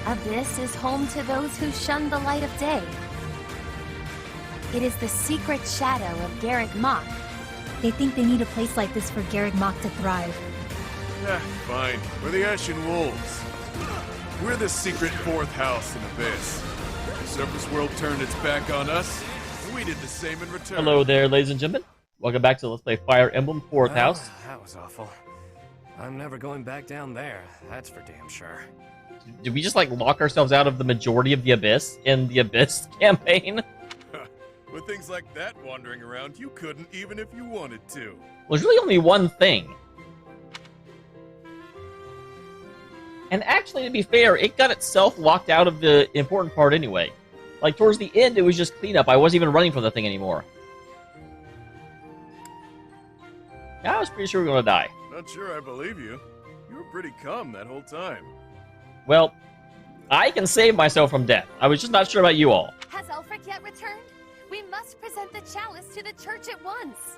Abyss is home to those who shun the light of day. It is the secret shadow of Garreg Mach. They think they need a place like this for Garreg Mach to thrive. Fine. We're the Ashen Wolves. We're the secret fourth house in Abyss. The surface world turned its back on us, and we did the same in return. Hello there, ladies and gentlemen. Welcome back to Let's Play Fire Emblem 4th House. That was awful. I'm never going back down there, that's for damn sure. Did we just, like, lock ourselves out of the majority of the Abyss in the Abyss campaign? With things like that wandering around, you couldn't even if you wanted to. Well, there's really only one thing. And actually, to be fair, it got itself locked out of the important part anyway. Like, towards the end, it was just cleanup. I wasn't even running from the thing anymore. I was pretty sure we were going to die. Not sure I believe you. You were pretty calm that whole time. Well, I can save myself from death. I was just not sure about you all. Has Ulfric yet returned? We must present the chalice to the church at once.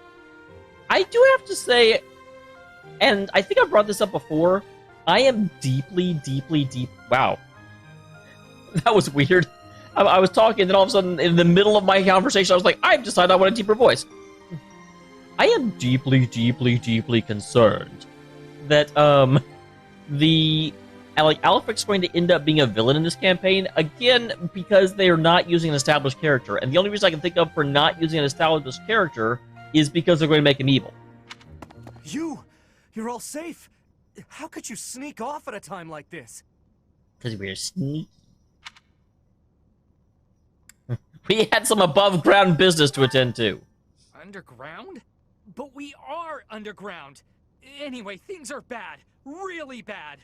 I do have to say, and I think I brought this up before, I am deeply... Wow. That was weird. I was talking, and then all of a sudden, in the middle of my conversation, I was like, I've decided I want a deeper voice. I am deeply concerned that, Alfric's going to end up being a villain in this campaign, again, because they are not using an established character. And the only reason I can think of for not using an established character is because they're going to make him evil. You're all safe? How could you sneak off at a time like this? Because we're sneaky. We had some above-ground business to attend to. Underground? But we are underground. Anyway, things are bad. Really bad.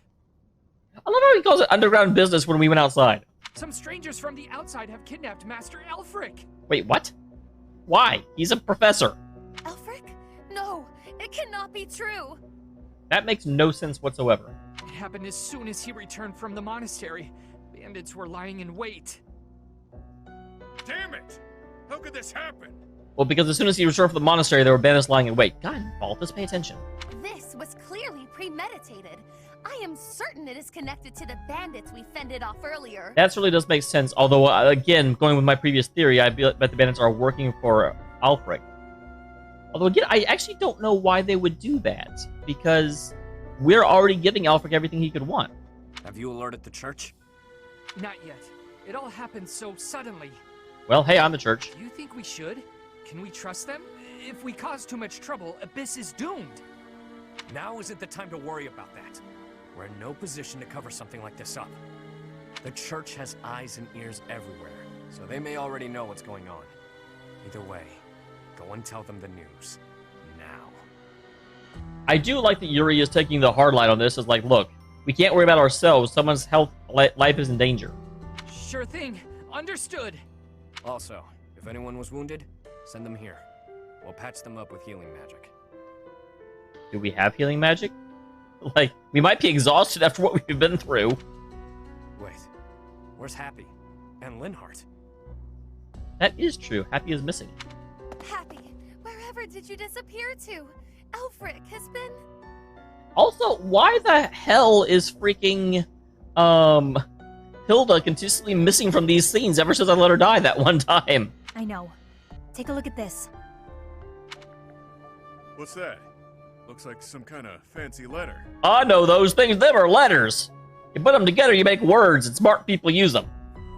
I love how he calls it underground business when we went outside. Some strangers from the outside have kidnapped Master Elfric. Wait, what? Why? He's a professor. Elfric? No, it cannot be true. That makes no sense whatsoever. It happened as soon as he returned from the monastery. Bandits were lying in wait. Damn it! How could this happen? Well, because as soon as he returned from the monastery, there were bandits lying in wait. God, Balthus, pay attention. This was clearly premeditated. I am certain it is connected to the bandits we fended off earlier. That really does make sense, although, again, going with my previous theory, I bet the bandits are working for Ulfric. Although, again, I actually don't know why they would do that, because we're already giving Ulfric everything he could want. Have you alerted the church? Not yet. It all happened so suddenly. Well, hey, I'm the church. Do you think we should? Can we trust them? If we cause too much trouble, Abyss is doomed. Now isn't the time to worry about that. We're in no position to cover something like this up. The church has eyes and ears everywhere, so they may already know what's going on. Either way, go and tell them the news. Now. I do like that Yuri is taking the hard line on this. It's like, look, we can't worry about ourselves. Someone's health, life is in danger. Sure thing. Understood. Also, if anyone was wounded, send them here. We'll patch them up with healing magic. Do we have healing magic? Like, we might be exhausted after what we've been through. Wait, where's Happy? And Linhardt? That is true. Happy is missing. Happy, wherever did you disappear to? Elfric has been... Also, why the hell is freaking, Hilda continuously missing from these scenes ever since I let her die that one time? I know. Take a look at this. What's that? Looks like some kind of fancy letter. I know those things. Them are letters. You put them together, you make words, and smart people use them.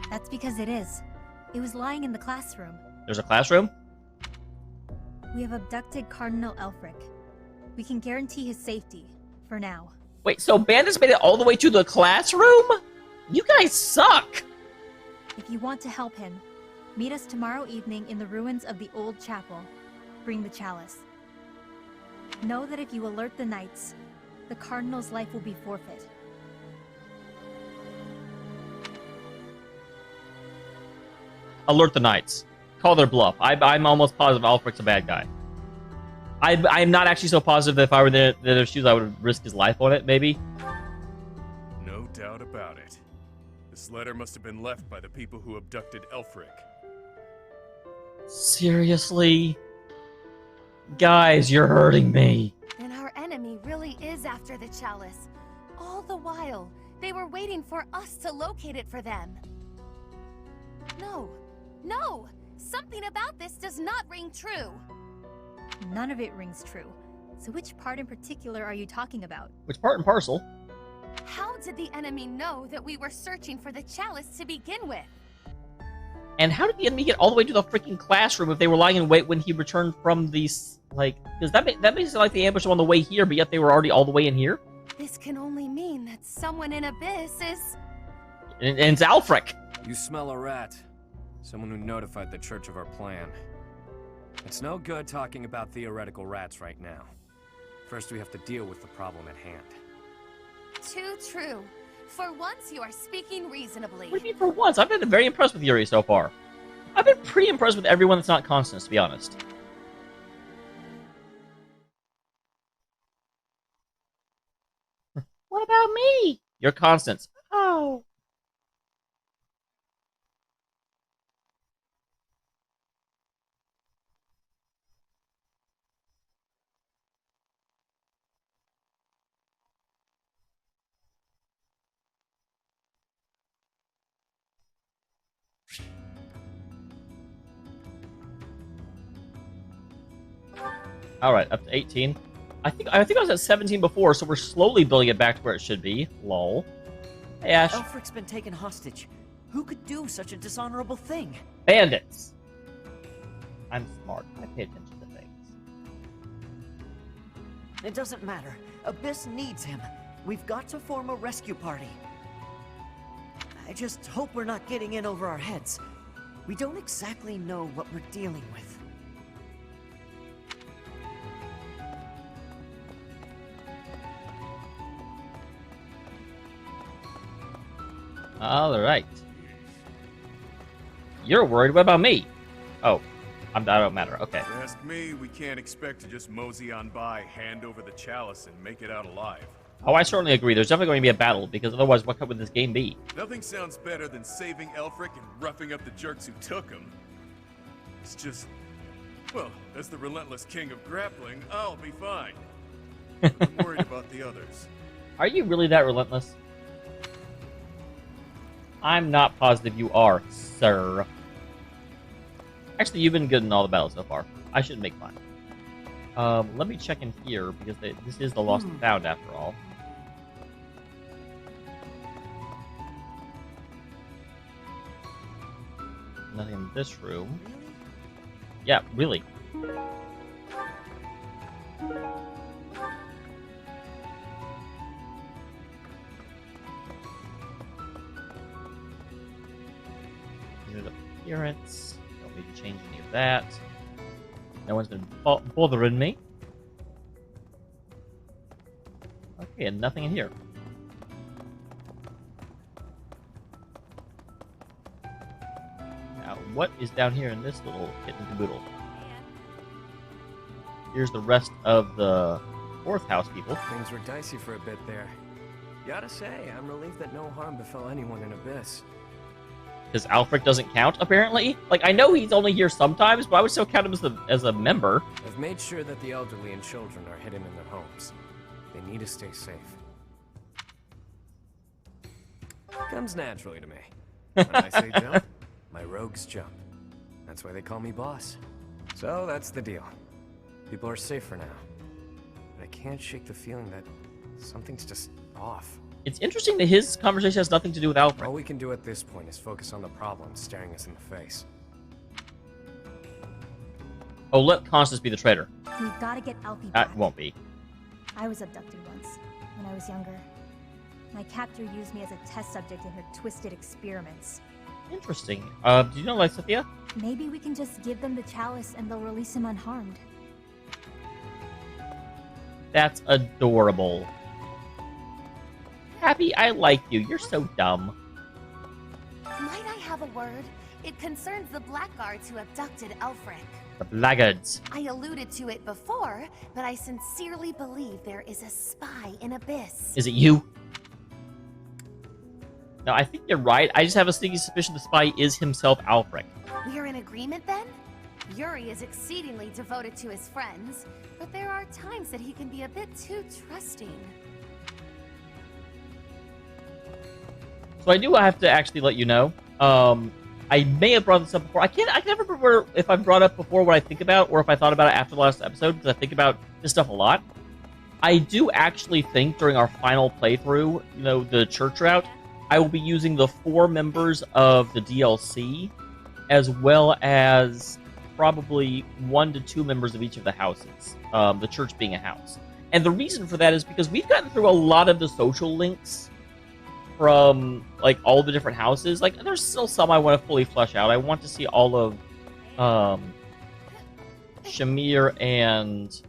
That's because it is. It was lying in the classroom. There's a classroom? We have abducted Cardinal Elfric. We can guarantee his safety, for now. Wait, so bandits made it all the way to the classroom? You guys suck! If you want to help him, meet us tomorrow evening in the ruins of the old chapel. Bring the chalice. Know that if you alert the knights, the Cardinal's life will be forfeit. Alert the knights. Call their bluff. I'm almost positive Alfric's a bad guy. I'm not actually so positive that if I were in their shoes, I would risk his life on it, maybe. No doubt about it. This letter must have been left by the people who abducted Elfric. Seriously? Guys, you're hurting me. Then our enemy really is after the chalice. All the while, They were waiting for us to locate it for them. No, no! Something about this does not ring true. None of it rings true. So which part in particular are you talking about? Which part and parcel? How did the enemy know that we were searching for the chalice to begin with? And how did the enemy get all the way to the freaking classroom if they were lying in wait when he returned from these, like... Because that makes it like they ambushed him on the way here, but yet they were already all the way in here? This can only mean that someone in Abyss is... And it's Alfric! You smell a rat. Someone who notified the church of our plan. It's no good talking about theoretical rats right now. First, we have to deal with the problem at hand. Too true. For once, you are speaking reasonably. What do you mean for once? I've been very impressed with Yuri so far. I've been pretty impressed with everyone that's not Constance, to be honest. What about me? You're Constance. Oh. Alright, up to 18. I think I was at 17 before, so we're slowly building it back to where it should be. Lol. Hey, Ash. Elfric's been taken hostage. Who could do such a dishonorable thing? Bandits! I'm smart. I pay attention to things. It doesn't matter. Abyss needs him. We've got to form a rescue party. I just hope we're not getting in over our heads. We don't exactly know what we're dealing with. Alright. You're worried. What about me? Oh. I don't matter. Okay. If you ask me, we can't expect to just mosey on by, hand over the chalice, and make it out alive. Oh, I certainly agree. There's definitely going to be a battle, because otherwise what could this game be? Nothing sounds better than saving Elfric and roughing up the jerks who took him. It's just... well, as the relentless king of grappling, I'll be fine. I'm worried about the others. Are you really that relentless? I'm not positive you are, sir. Actually, you've been good in all the battles so far. I shouldn't make fun. Let me check in here, because this is the lost and found, after all. Nothing in this room. Yeah, really. Appearance. Don't need to change any of that. No one's been bothering me. Okay, and nothing in here. Now, what is down here in this little kitten caboodle? Here's the rest of the fourth house people. Things were dicey for a bit there. Gotta say, I'm relieved that no harm befell anyone in Abyss. Because Alfric doesn't count, apparently? Like, I know he's only here sometimes, but I would still count him as a member. I've made sure that the elderly and children are hidden in their homes. They need to stay safe. Comes naturally to me. When I say jump, my rogues jump. That's why they call me boss. So that's the deal. People are safe for now. But I can't shake the feeling that something's just off. It's interesting that his conversation has nothing to do with Alfric. All we can do at this point is focus on the problem staring us in the face. Oh, let Constance be the traitor. We've got to get Alfie That back. won't be. I was abducted once, when I was younger. My captor used me as a test subject in her twisted experiments. Interesting. Do you know Lysithea? Maybe we can just give them the chalice and they'll release him unharmed. That's adorable. Happy, I like you. You're so dumb. Might I have a word? It concerns the blackguards who abducted Elfric. The blackguards. I alluded to it before, but I sincerely believe there is a spy in Abyss. Is it you? No, I think you're right. I just have a sneaky suspicion the spy is himself Alfric. We're in agreement then? Yuri is exceedingly devoted to his friends, but there are times that he can be a bit too trusting. So I do have to actually let you know. I may have brought this up before. I can never remember if I've brought up before what I think about, or if I thought about it after the last episode, because I think about this stuff a lot. I do actually think during our final playthrough, you know, the church route, I will be using the 4 members of the DLC, as well as probably 1 to 2 members of each of the houses, the church being a house. And the reason for that is because we've gotten through a lot of the social links from, like, all the different houses. Like, there's still some I want to fully flesh out. I want to see all of Shamir and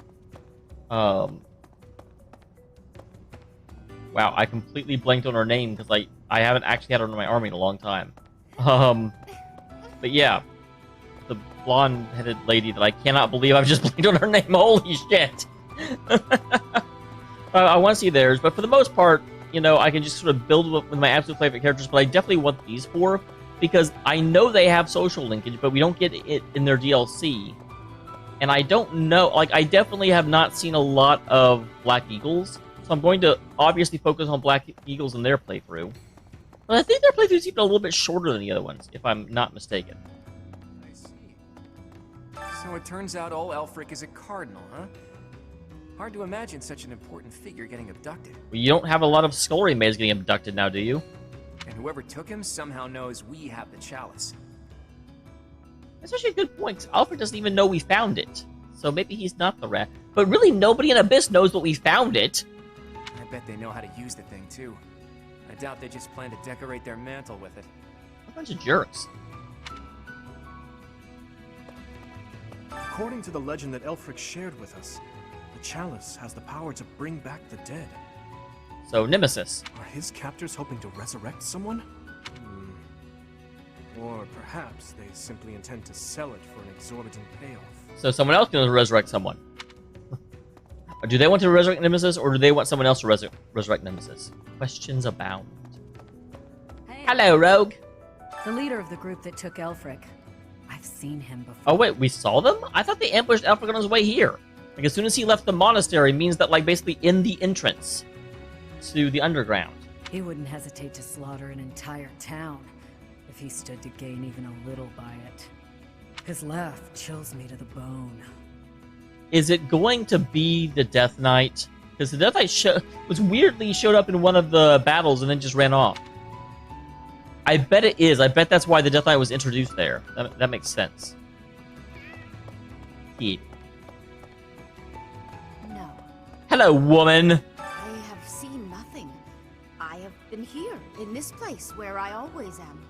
wow, I completely blanked on her name because I haven't actually had her in my army in a long time. But yeah, the blonde-headed lady that I cannot believe I've just blanked on her name. Holy shit! I want to see theirs, but for the most part, you know, I can just sort of build with my absolute favorite characters, but I definitely want these 4, because I know they have social linkage, but we don't get it in their DLC. And I don't know, like, I definitely have not seen a lot of Black Eagles, so I'm going to obviously focus on Black Eagles in their playthrough. But I think their playthrough's even a little bit shorter than the other ones, if I'm not mistaken. I see. So it turns out old Elfric is a cardinal, huh? Hard to imagine such an important figure getting abducted. Well, you don't have a lot of Scullery maids getting abducted now, do you? And whoever took him somehow knows we have the chalice. That's actually a good point, 'cause Alfred doesn't even know we found it. So maybe he's not the rat. But really, nobody in Abyss knows that we found it. I bet they know how to use the thing, too. I doubt they just plan to decorate their mantle with it. A bunch of jerks. According to the legend that Elfric shared with us, the chalice has the power to bring back the dead. So, Nemesis. Are his captors hoping to resurrect someone? Or perhaps they simply intend to sell it for an exorbitant payoff. So someone else can resurrect someone. Or do they want to resurrect Nemesis, or do they want someone else to resurrect Nemesis? Questions abound. Hey, Hello, Rogue. the leader of the group that took Elfric. I've seen him before. Oh, wait, we saw them? I thought they ambushed Alfred on his way here. Like, as soon as he left the monastery, means that, like, basically in the entrance to the underground. He wouldn't hesitate to slaughter an entire town if he stood to gain even a little by it. His laugh chills me to the bone. Is it going to be the Death Knight? Because the Death Knight was weirdly showed up in one of the battles and then just ran off. I bet it is. I bet that's why the Death Knight was introduced there. That makes sense. Yeah. No, Hello, woman. I have seen nothing. I have been here, in this place, where I always am.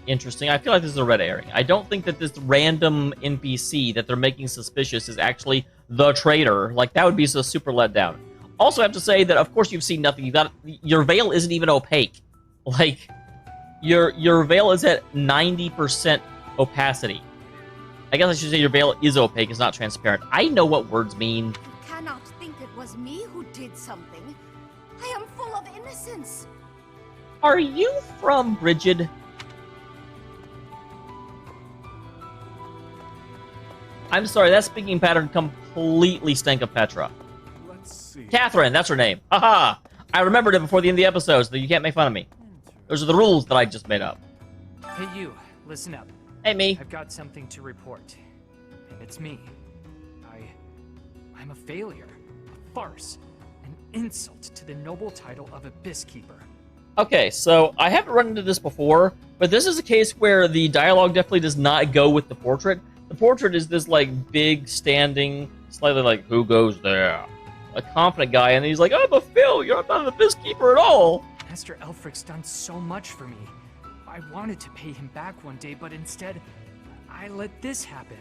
Interesting. I feel like this is a red herring. I don't think that this random NPC that they're making suspicious is actually the traitor. Like, that would be so super let down. Also, I have to say that, of course, you've seen nothing. Your veil isn't even opaque. Like, your veil is at 90% opacity. I guess I should say your veil is opaque. It's not transparent. I know what words mean. You cannot think it was me who did something. I am full of innocence. Are you from Brigid? I'm sorry, that speaking pattern completely stank of Petra. Let's see. Catherine, that's her name. Haha! I remembered it before the end of the episode, so you can't make fun of me. Those are the rules that I just made up. Hey, you, listen up. Hey, me. I've got something to report. And it's me. I'm a failure. A farce. An insult to the noble title of Abyss Keeper. Okay, so I haven't run into this before, but this is a case where the dialogue definitely does not go with the portrait. The portrait is this, like, big, standing, slightly like, who goes there? A confident guy, and he's like, I'm a failure, I'm not an Abyss Keeper at all! Master Elfric's done so much for me. I wanted to pay him back one day, but instead, I let this happen.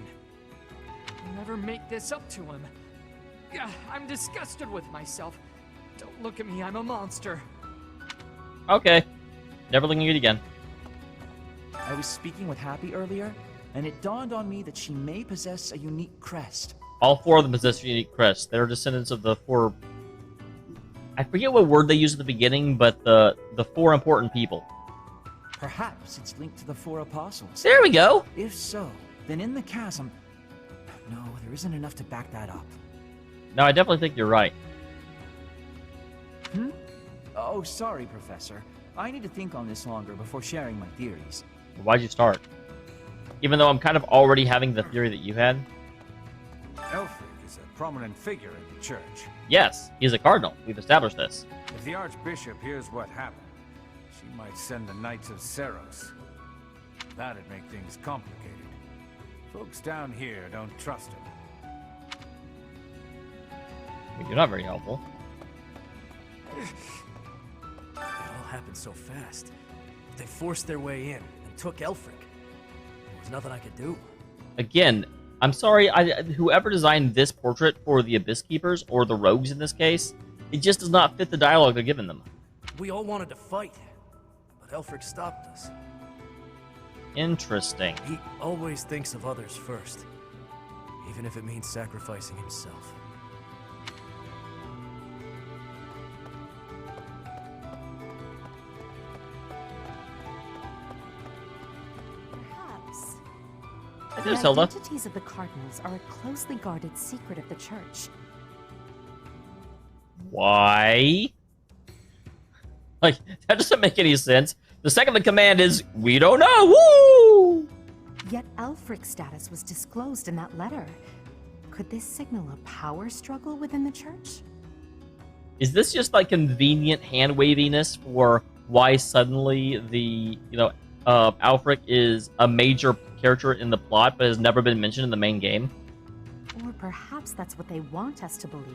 I'll never make this up to him. I'm disgusted with myself. Don't look at me, I'm a monster. Okay. Never looking at it again. I was speaking with Happy earlier, and it dawned on me that she may possess a unique crest. All 4 of them possess unique crests. They're descendants of the 4... I forget what word they use at the beginning, but the 4 important people. Perhaps it's linked to the 4 apostles. There we go! If so, then in the chasm... No, there isn't enough to back that up. No, I definitely think you're right. Oh, sorry, Professor. I need to think on this longer before sharing my theories. Why'd you start? Even though I'm kind of already having the theory that you had. Elfric is a prominent figure in the church. Yes, he's a cardinal. We've established this. If the Archbishop hears what happened, she might send the Knights of Seros. That'd make things complicated. Folks down here don't trust him. Well, you're not very helpful. It all happened so fast. They forced their way in and took Elfric. There was nothing I could do. Again, I'm sorry, whoever designed this portrait for the Abyss Keepers, or the Rogues in this case, it just does not fit the dialogue they're giving them. We all wanted to fight, but Elfric stopped us. Interesting. He always thinks of others first, even if it means sacrificing himself. Perhaps. Hey, The there's Hilda. identities of the cardinals are a closely guarded secret of the church. Why? Like, that doesn't make any sense. The second in command is, we don't know, woo! Yet Elfric's status was disclosed in that letter. Could this signal a power struggle within the church? Is this just like convenient hand-waviness for why suddenly the, Alfric is a major character in the plot but has never been mentioned in the main game? Or perhaps that's what they want us to believe.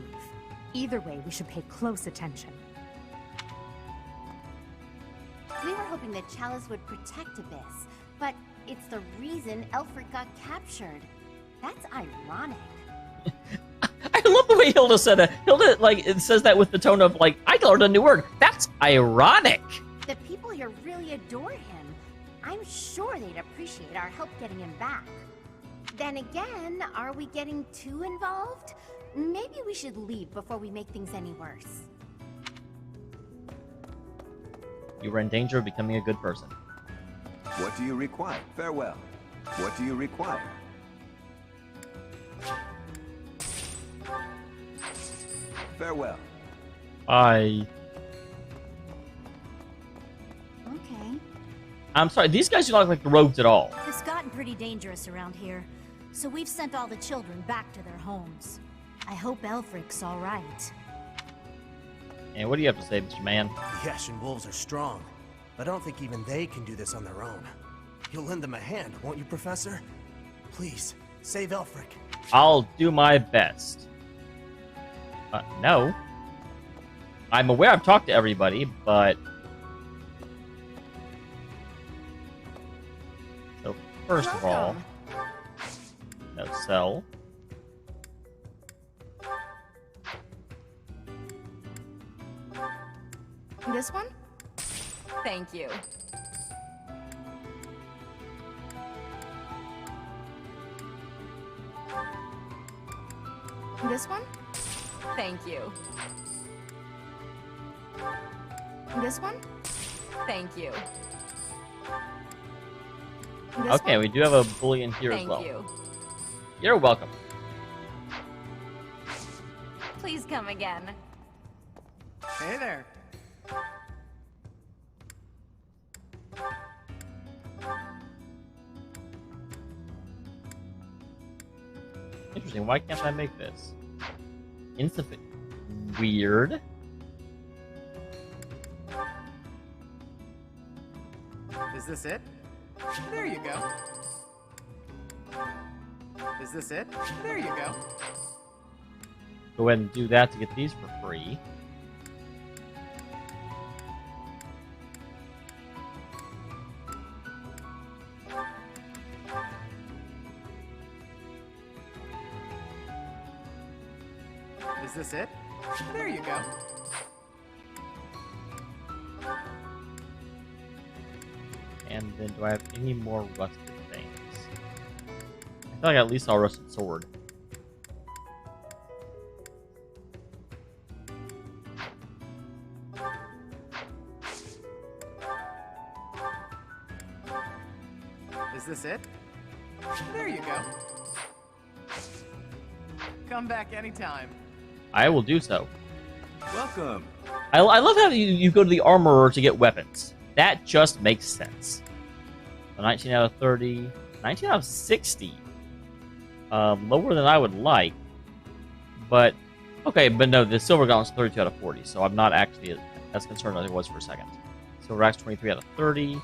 Either way, we should pay close attention. We were hoping that Chalice would protect Abyss, but it's the reason Elfric got captured. That's ironic. I love the way Hilda said it. Hilda, it says that with the tone of, I learned a new word. That's ironic. The people here really adore him. I'm sure they'd appreciate our help getting him back. Then again, are we getting too involved? Maybe we should leave before we make things any worse. You were in danger of becoming a good person. What do you require? Farewell. What do you require? Farewell. Okay. I'm sorry, these guys do not look like the rogues at all. It's gotten pretty dangerous around here, so we've sent all the children back to their homes. I hope Elfric's all right. And what do you have to say, Mr. Man? The Ashen Wolves are strong, but I don't think even they can do this on their own. You'll lend them a hand, won't you, Professor? Please, save Elfric. I'll do my best. No. I'm aware I've talked to everybody, but... So, first of all... No, sell. This one? Thank you. This one? Thank you. This one? Thank you. Okay, we do have a bullion here as well. Thank you. You're welcome. Please come again. Hey there. Interesting, why can't I make this? Insufficient. Weird. Is this it? There you go. Is this it? There you go. Go ahead and do that to get these for free. Is this it? There you go. And then do I have any more rusted things? I feel like I at least saw a rusted sword. Is this it? There you go. Come back anytime. I will do so. Welcome. I love how you go to the armorer to get weapons. That just makes sense. So 19 out of 30. 19 out of 60. Lower than I would like. But, okay, but no, the Silver Gauntlet's 32 out of 40, so I'm not actually as concerned as I was for a second. Silver Axe, 23 out of 30.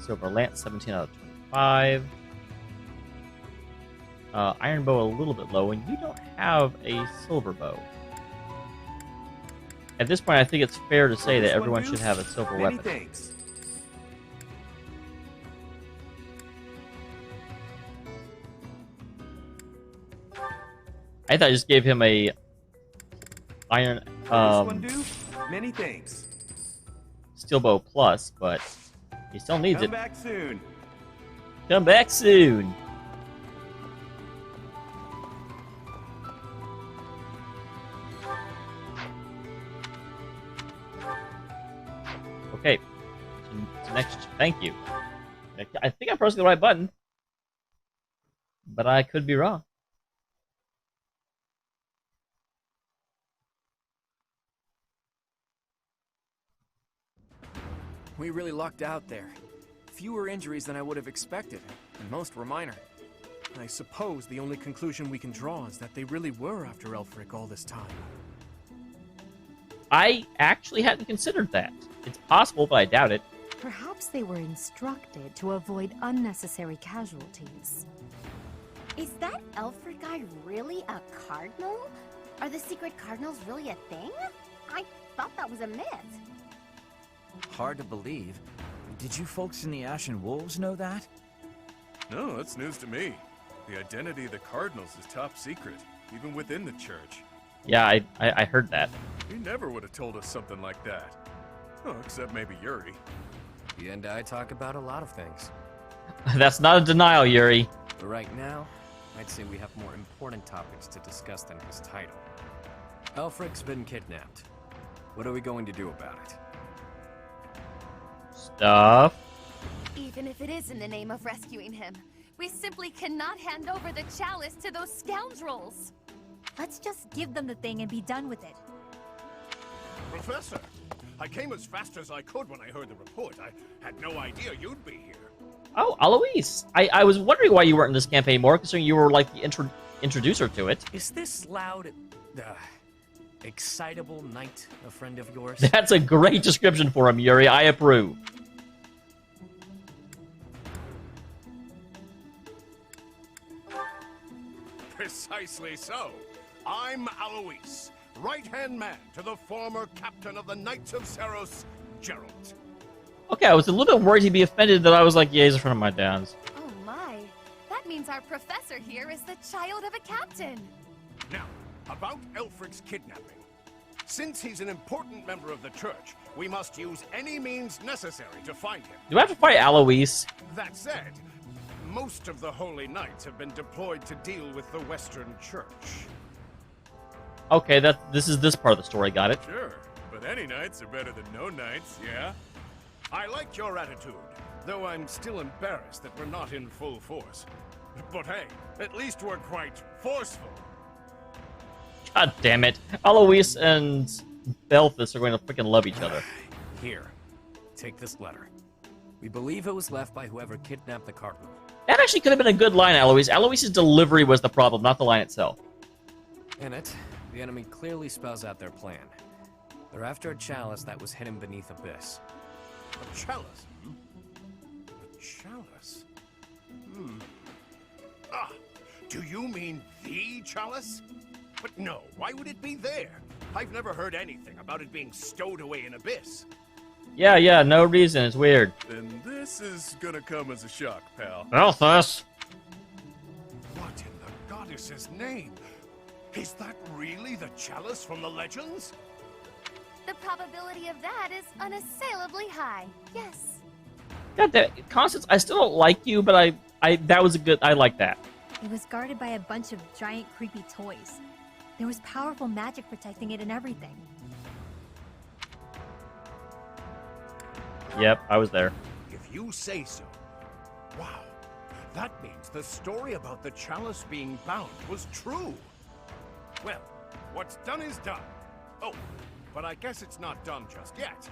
Silver Lance, 17 out of 25. Iron Bow a little bit low, and you don't have a Silver Bow. At this point, I think it's fair to say that everyone should have a silver weapon. Thanks. I thought I just gave him a iron Many thanks. steel bow plus, but he still needs Come it. back soon. Come back soon. Okay. So next, thank you. I think I'm pressing the right button, but I could be wrong. We really lucked out there. Fewer injuries than I would have expected, and most were minor. I suppose the only conclusion we can draw is that they really were after Elfric all this time. I actually hadn't considered that. It's possible, but I doubt it. Perhaps they were instructed to avoid unnecessary casualties. Is that Elfric guy really a cardinal? Are the secret cardinals really a thing? I thought that was a myth. Hard to believe. Did you folks in the Ashen Wolves know that? No, that's news to me. The identity of the Cardinals is top secret, even within the church. Yeah, I heard that. He never would have told us something like that. Oh, except maybe Yuri. He and I talk about a lot of things. That's not a denial, Yuri. But right now, I'd say we have more important topics to discuss than his title. Elfric's been kidnapped. What are we going to do about it? Stuff. Even if it is in the name of rescuing him, we simply cannot hand over the chalice to those scoundrels. Let's just give them the thing and be done with it. Professor, I came as fast as I could when I heard the report. I had no idea you'd be here. Oh, Alois. I was wondering why you weren't in this campaign more, considering you were like the introducer to it. Is this loud, excitable knight a friend of yours? That's a great description for him, Yuri. I approve. Precisely so. I'm Alois, right-hand man to the former captain of the Knights of Seros, Gerald. Okay, I was a little bit worried he'd be offended that I was like, yeah, he's a friend of my dad's. Oh my, that means our professor here is the child of a captain. Now, about Elfric's kidnapping. Since he's an important member of the church, we must use any means necessary to find him. Do I have to fight Alois? That said, most of the Holy Knights have been deployed to deal with the Western Church. Okay, this is this part of the story, got it. Sure, but any knights are better than no knights, yeah? I like your attitude, though I'm still embarrassed that we're not in full force. But hey, at least we're quite forceful. God damn it. Alois and Belphus are going to freaking love each other. Here, take this letter. We believe it was left by whoever kidnapped the Cardinal. That actually could have been a good line, Alois. Alois' delivery was the problem, not the line itself. In it, the enemy clearly spells out their plan. They're after a chalice that was hidden beneath Abyss. A chalice? A chalice? Ah, do you mean the chalice? But no, why would it be there? I've never heard anything about it being stowed away in Abyss. Yeah, no reason. It's weird. Then this is gonna come as a shock, pal. Belphus! What in the goddess's name? Is that really the chalice from the legends? The probability of that is unassailably high, yes. God damn it. Constance, I still don't like you, but that was a good, I like that. It was guarded by a bunch of giant creepy toys. There was powerful magic protecting it and everything. Yep, I was there. If you say so. Wow. That means the story about the chalice being bound was true. Well, what's done is done. Oh, but I guess it's not done just yet.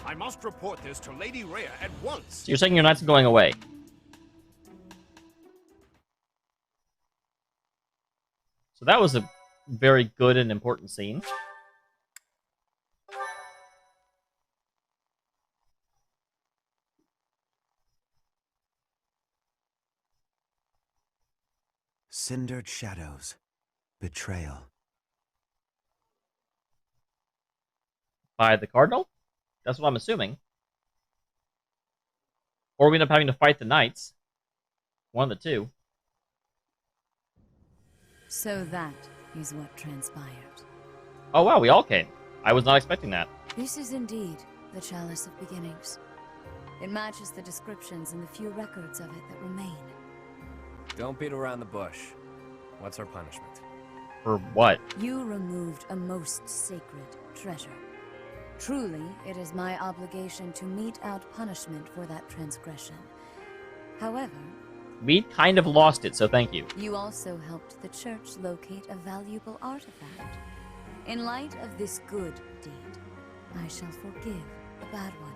I must report this to Lady Rhea at once. So you're saying your knights are going away? So that was a very good and important scene. Cindered shadows. Betrayal. By the Cardinal? That's what I'm assuming. Or we end up having to fight the knights. One of the two. So that is what transpired. Oh wow, we all came. I was not expecting that. This is indeed the Chalice of Beginnings. It matches the descriptions in the few records of it that remain. Don't beat around the bush. What's our punishment? For what? You removed a most sacred treasure. Truly, it is my obligation to mete out punishment for that transgression. However, We kind of lost it, so thank you. you also helped the church locate a valuable artifact. In light of this good deed, I shall forgive the bad one.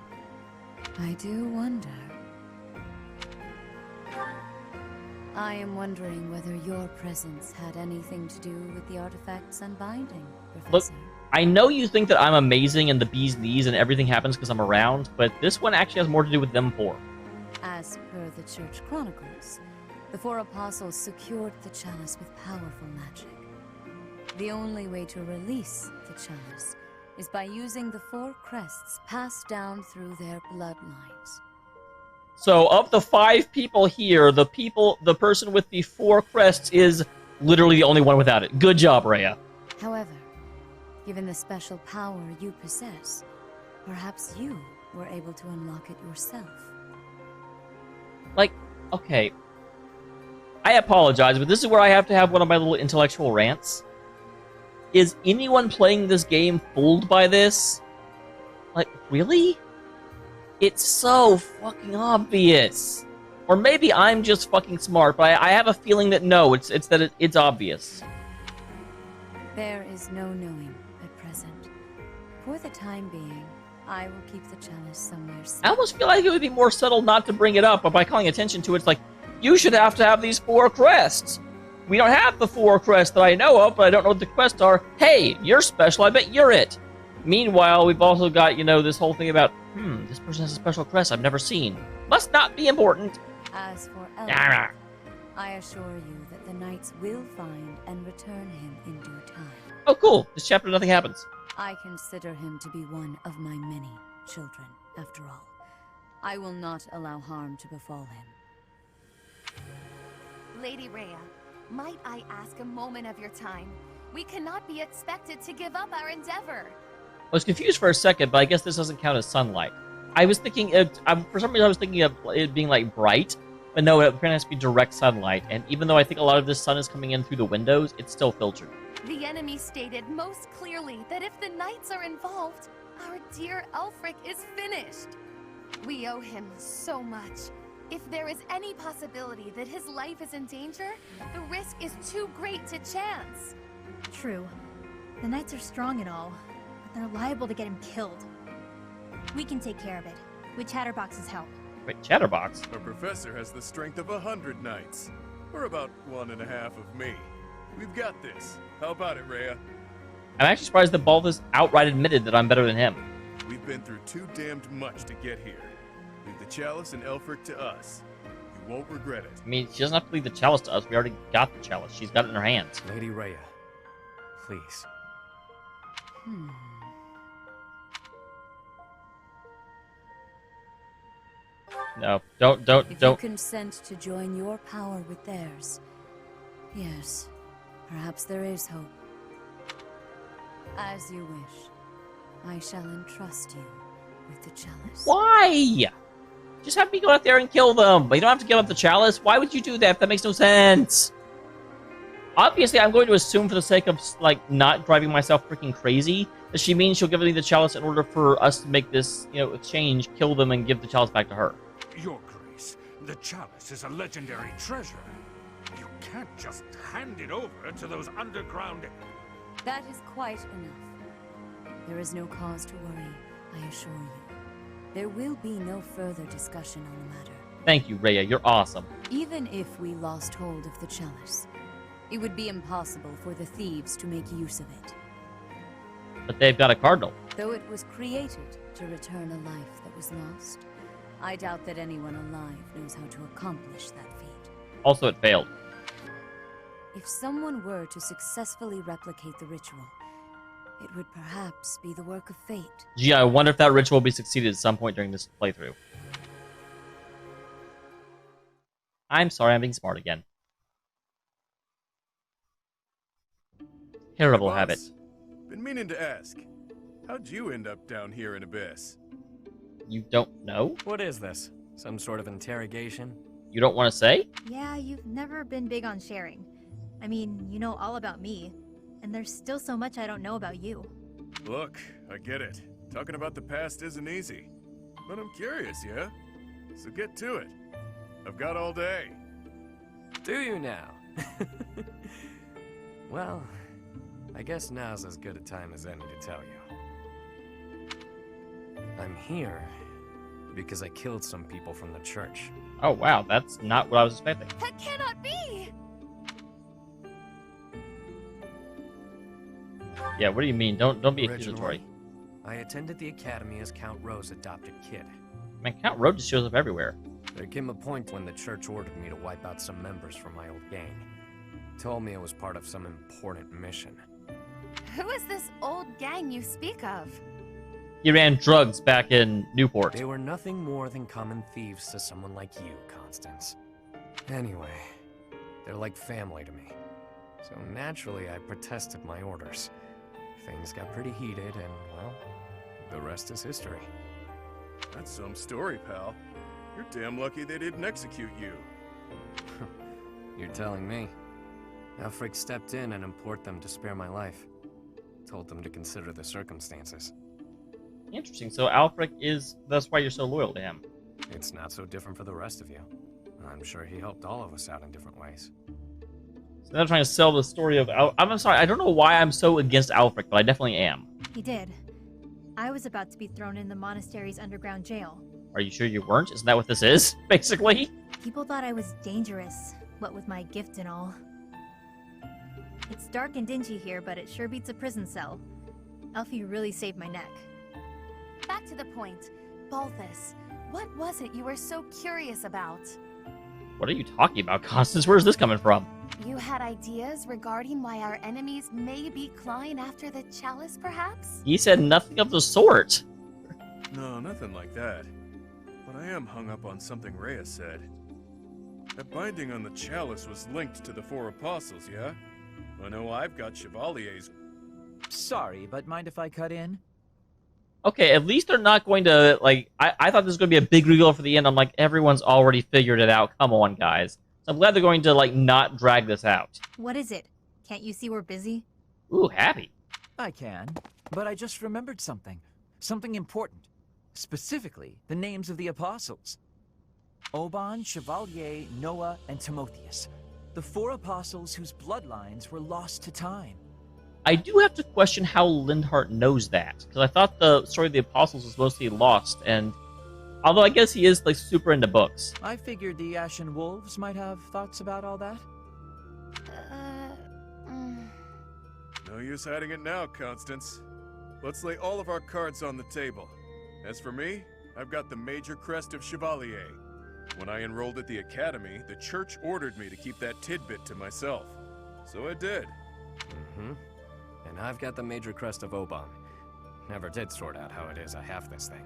I do wonder. I am wondering whether your presence had anything to do with the artifact's unbinding, Professor. Look, I know you think that I'm amazing and the bee's knees and everything happens because I'm around, but this one actually has more to do with them four. As per the Church Chronicles, the four apostles secured the chalice with powerful magic. The only way to release the chalice is by using the four crests passed down through their bloodlines. So, of the 5 people here, the person with the 4 crests is literally the only one without it. Good job, Rhea. However, given the special power you possess, perhaps you were able to unlock it yourself. Like, okay. I apologize, but this is where I have to have one of my little intellectual rants. Is anyone playing this game fooled by this? Like, really? It's so fucking obvious. Or maybe I'm just fucking smart, but I have a feeling that no, it's that it's obvious. There is no knowing at present. For the time being, I will keep the chalice somewhere safe. I almost feel like it would be more subtle not to bring it up, but by calling attention to it, it's like, you should have to have these 4 crests. We don't have the 4 crests that I know of, but I don't know what the quests are. Hey, you're special, I bet you're it. Meanwhile, we've also got, this whole thing about, this person has a special crest I've never seen. Must not be important. As for Elmer, I assure you that the knights will find and return him in due time. Oh, cool. This chapter, nothing happens. I consider him to be one of my many children, after all. I will not allow harm to befall him. Lady Rhea, might I ask a moment of your time? We cannot be expected to give up our endeavor. I was confused for a second, but I guess this doesn't count as sunlight. I was thinking, for some reason I was thinking of it being like bright, but no, it apparently has to be direct sunlight, and even though I think a lot of this sun is coming in through the windows, it's still filtered. The enemy stated most clearly that if the knights are involved, our dear Elfric is finished. We owe him so much. If there is any possibility that his life is in danger, the risk is too great to chance. True. The knights are strong and all, but they're liable to get him killed. We can take care of it, with Chatterbox's help. Wait, Chatterbox? Our professor has the strength of 100 knights. Or about 1.5 of me. We've got this. How about it, Rhea? I'm actually surprised that Balthus outright admitted that I'm better than him. We've been through too damned much to get here. Leave the chalice and Elfric to us. You won't regret it. I mean, she doesn't have to leave the chalice to us. We already got the chalice. She's got it in her hands. Lady Rhea, please. No, If you consent to join your power with theirs, yes, perhaps there is hope. As you wish, I shall entrust you with the chalice. Why? Just have me go out there and kill them. But you don't have to give up the chalice. Why would you do that? That makes no sense. Obviously, I'm going to assume for the sake of, not driving myself freaking crazy, that she means she'll give me the chalice in order for us to make this, exchange, kill them, and give the chalice back to her. Your Grace, the chalice is a legendary treasure. You can't just hand it over to those underground... That is quite enough. There is no cause to worry, I assure you. There will be no further discussion on the matter. Thank you, Rhea. You're awesome. Even if we lost hold of the chalice, it would be impossible for the thieves to make use of it. But they've got a cardinal. Though it was created to return a life that was lost, I doubt that anyone alive knows how to accomplish that feat. Also, it failed. If someone were to successfully replicate the ritual, it would perhaps be the work of fate. Gee, I wonder if that ritual will be succeeded at some point during this playthrough. I'm sorry, I'm being smart again. Terrible Boss, habit. Been meaning to ask. How'd you end up down here in Abyss? You don't know? What is this? Some sort of interrogation? You don't want to say? Yeah, you've never been big on sharing. I mean, you know all about me, and there's still so much I don't know about you. Look, I get it. Talking about the past isn't easy. But I'm curious, yeah? So get to it. I've got all day. Do you now? Well, I guess now's as good a time as any to tell you. I'm here because I killed some people from the church. Oh, wow, that's not what I was expecting. That cannot be! Yeah, what do you mean? Don't be accusatory. Originally, I attended the academy as Count Ro's adopted kid. Man, Count Road just shows up everywhere. There came a point when the church ordered me to wipe out some members from my old gang. Told me it was part of some important mission. Who is this old gang you speak of? He ran drugs back in Newport. They were nothing more than common thieves to someone like you, Constance. Anyway, they're like family to me. So naturally, I protested my orders. Things got pretty heated, and, well, the rest is history. That's some story, pal. You're damn lucky they didn't execute you. You're telling me. Elfric stepped in and implored them to spare my life. Told them to consider the circumstances. Interesting. So Alfric that's why you're so loyal to him. It's not so different for the rest of you. I'm sure he helped all of us out in different ways. So they're trying to sell the story of I'm sorry, I don't know why I'm so against Alfric, but I definitely am. He did. I was about to be thrown in the monastery's underground jail. Are you sure you weren't? Isn't that what this is, basically? People thought I was dangerous, what with my gift and all. It's dark and dingy here, but it sure beats a prison cell. Elfie really saved my neck. Back to the point. Balthus, what was it you were so curious about? What are you talking about, Constance? Where's this coming from? You had ideas regarding why our enemies may be clawing after the chalice, perhaps? He said nothing of the sort. No, nothing like that. But I am hung up on something Rhea said. That binding on the chalice was linked to the four apostles, yeah? I know I've got Chevalier's. Sorry, but mind if I cut in? Okay, at least they're not going to, like, I thought this was going to be a big reveal for the end. I'm like, everyone's already figured it out. Come on, guys. So I'm glad they're going to, like, not drag this out. What is it? Can't you see we're busy? Ooh, happy. I can, but I just remembered something. Something important. Specifically, the names of the apostles. Oban, Chevalier, Noah, and Timotheus. The four apostles whose bloodlines were lost to time. I do have to question how Lindhart knows that, because I thought the story of the apostles was mostly lost, and although I guess he is, like, super into books. I figured the Ashen Wolves might have thoughts about all that. No use hiding it now, Constance. Let's lay all of our cards on the table. As for me, I've got the major crest of Chevalier. When I enrolled at the academy, the church ordered me to keep that tidbit to myself. So I did. Mm-hmm. And I've got the major crest of Oban. Never did sort out how it is I have this thing.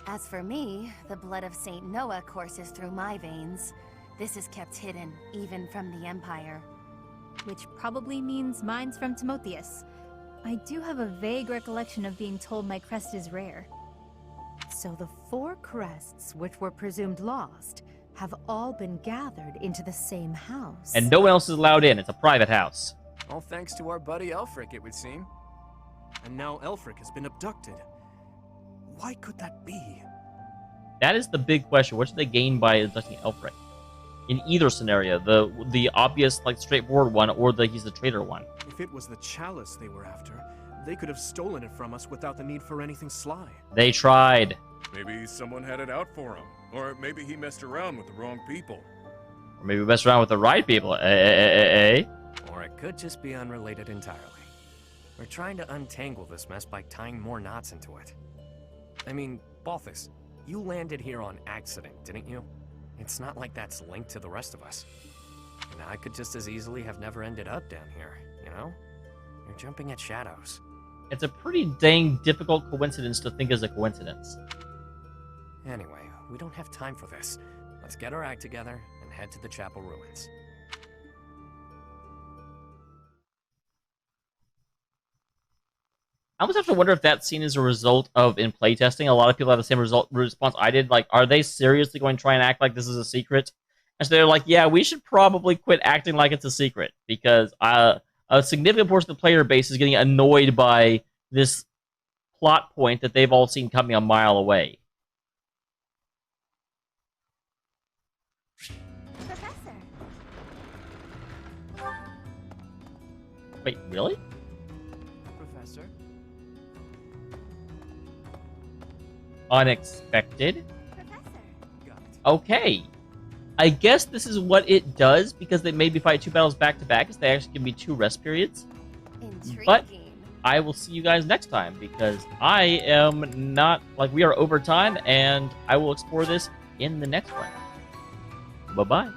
As for me, the blood of Saint Noah courses through my veins. This is kept hidden, even from the Empire. Which probably means mine's from Timotheus. I do have a vague recollection of being told my crest is rare. So the four crests, which were presumed lost, have all been gathered into the same house. And no one else is allowed in. It's a private house. All thanks to our buddy Elfric, it would seem. And now Elfric has been abducted. Why could that be? That is the big question. What should they gain by abducting Elfric? in either scenario. The obvious, like, straightforward one, or the he's the traitor one. If it was the chalice they were after, they could have stolen it from us without the need for anything sly. They tried. Maybe someone had it out for him. Or maybe he messed around with the wrong people. Or maybe we messed around with the right people. Or it could just be unrelated entirely. We're trying to untangle this mess by tying more knots into it. I mean, Balthus, you landed here on accident, didn't you? It's not like that's linked to the rest of us. And I could just as easily have never ended up down here, you know? You're jumping at shadows. It's a pretty dang difficult coincidence to think is a coincidence. Anyway, we don't have time for this. Let's get our act together and head to the chapel ruins. I almost have to wonder if that scene is a result of, in playtesting, a lot of people have the same response I did. Like, are they seriously going to try and act like this is a secret? And so they're like, yeah, we should probably quit acting like it's a secret, because a significant portion of the player base is getting annoyed by this plot point that they've all seen coming a mile away. Professor. Wait, really? Professor? Unexpected? Okay. I guess this is what it does, because they maybe fight 2 battles back to back, because they actually give me 2 rest periods. Intriguing. But I will see you guys next time, because I am not, like, we are over time, and I will explore this in the next one. Bye-bye.